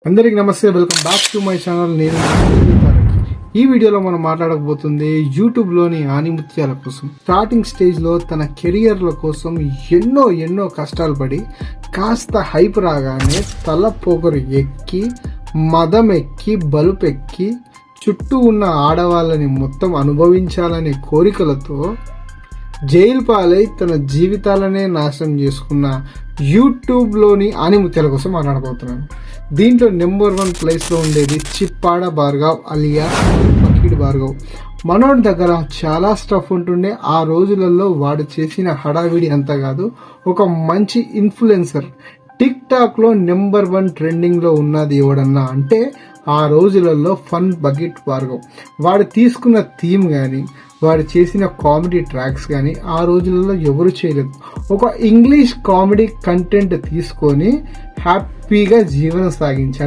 అందరికి నమస్తే, welcome back to my channel. నేను ఈ వీడియోలో మనం మాట్లాడకపోతుంది యూట్యూబ్ లోని ఆనిముత్యాల కోసం. స్టార్టింగ్ స్టేజ్ లో తన కెరియర్ల కోసం ఎన్నో కష్టాలు పడి కాస్త హైప్ రాగానే తల పొగరు ఎక్కి మదం ఎక్కి బలుపెక్కి చుట్టూ ఉన్న ఆడవాళ్ళని మొత్తం అనుభవించాలనే కోరికలతో జైలు పాలై తన జీవితాలనే నాశనం చేసుకున్న యూట్యూబ్ లోని ఆనిముత్యాల కోసం మాట్లాడబోతున్నాను. దీంట్లో నెంబర్ 1 ప్లేస్ లో ఉండేది చిప్పాడ భార్గవ్ అలియా బకీడ్ భార్గవ్. మనోడి దగ్గర చాలా స్టఫ్ ఉంటుండే. ఆ రోజులలో వాడు చేసిన హడావిడి అంతా కాదు, ఒక మంచి ఇన్ఫ్లుయెన్సర్. టిక్ టాక్ లో నెంబర్ 1 ట్రెండింగ్ లో ఉన్నది ఎవడన్నా అంటే ఆ రోజులలో ఫన్ బకెట్ భార్గవ్. వాడు తీసుకున్న థీమ్ గాని, వాడు చేసిన కామెడీ ట్రాక్స్ కానీ ఆ రోజులలో ఎవరు చేయలేదు. ఒక ఇంగ్లీష్ కామెడీ కంటెంట్ తీసుకొని హ్యాపీగా జీవనం సాగించాడు.